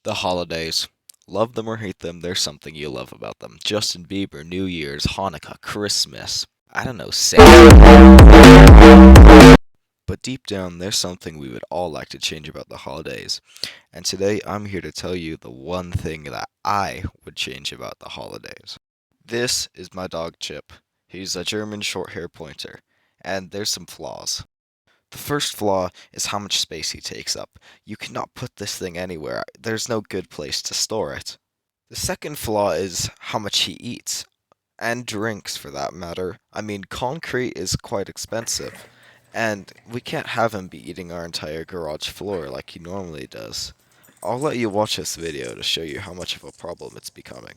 The holidays. Love them or hate them, there's something you love about them. Justin Bieber, New Year's, Hanukkah, Christmas. I don't know, Santa. But deep down, there's something we would all like to change about the holidays. And today, I'm here to tell you the one thing that I would change about the holidays. This is my dog Chip. He's a German short hair pointer. And there's some flaws. The first flaw is how much space he takes up. You cannot put this thing anywhere. There's no good place to store it. The second flaw is how much he eats, and drinks for that matter. I mean, concrete is quite expensive, and we can't have him be eating our entire garage floor like he normally does. I'll let you watch this video to show you how much of a problem it's becoming.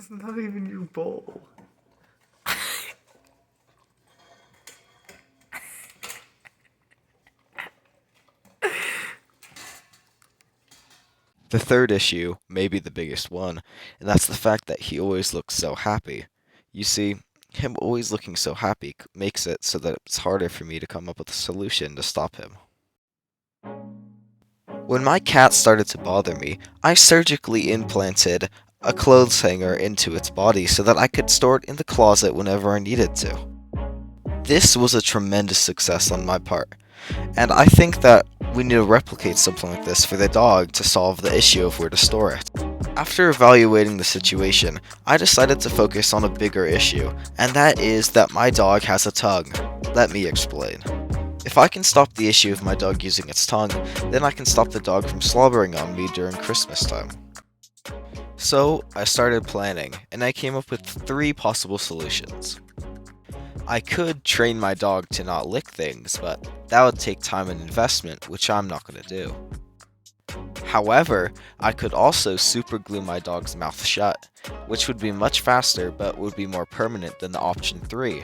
It's not even your bowl. The third issue, maybe the biggest one, and that's the fact that he always looks so happy. You see, him always looking so happy makes it so that it's harder for me to come up with a solution to stop him. When my cat started to bother me, I surgically implanted a clothes hanger into its body so that I could store it in the closet whenever I needed to. This was a tremendous success on my part, and I think that we need to replicate something like this for the dog to solve the issue of where to store it. After evaluating the situation, I decided to focus on a bigger issue, and that is that my dog has a tongue. Let me explain. If I can stop the issue of my dog using its tongue, then I can stop the dog from slobbering on me during Christmas time. So, I started planning, and I came up with three possible solutions. I could train my dog to not lick things, but that would take time and investment, which I'm not going to do. However, I could also superglue my dog's mouth shut, which would be much faster but would be more permanent than the option 3.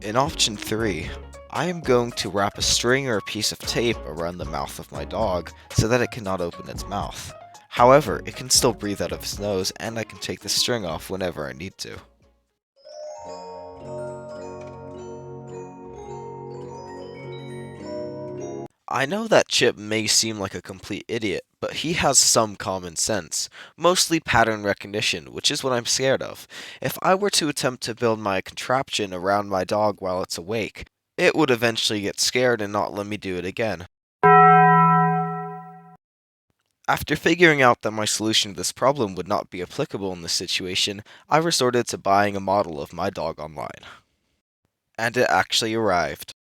In option 3, I am going to wrap a string or a piece of tape around the mouth of my dog so that it cannot open its mouth. However, it can still breathe out of its nose, and I can take the string off whenever I need to. I know that Chip may seem like a complete idiot, but he has some common sense, mostly pattern recognition, which is what I'm scared of. If I were to attempt to build my contraption around my dog while it's awake, it would eventually get scared and not let me do it again. After figuring out that my solution to this problem would not be applicable in this situation, I resorted to buying a model of my dog online. And it actually arrived.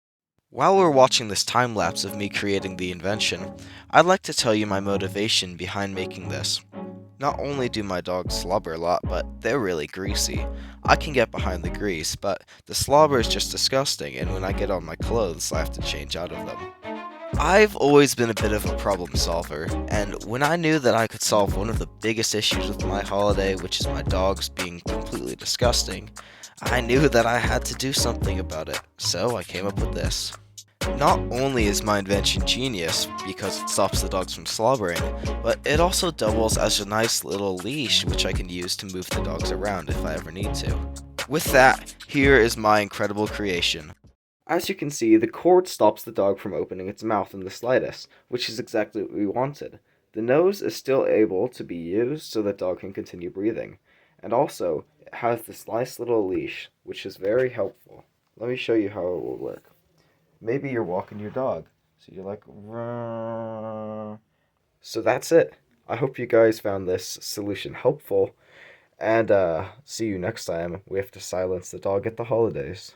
While we're watching this time lapse of me creating the invention, I'd like to tell you my motivation behind making this. Not only do my dogs slobber a lot, but they're really greasy. I can get behind the grease, but the slobber is just disgusting, and when I get on my clothes, I have to change out of them. I've always been a bit of a problem solver, and when I knew that I could solve one of the biggest issues with my holiday, which is my dogs being completely disgusting, I knew that I had to do something about it, so I came up with this. Not only is my invention genius because it stops the dogs from slobbering, but it also doubles as a nice little leash which I can use to move the dogs around if I ever need to. With that, here is my incredible creation. As you can see, the cord stops the dog from opening its mouth in the slightest, which is exactly what we wanted. The nose is still able to be used so the dog can continue breathing. And also, it has this nice little leash, which is very helpful. Let me show you how it will work. Maybe you're walking your dog, so you're like, "Rrrr." So that's it. I hope you guys found this solution helpful, and see you next time. We have to silence the dog at the holidays.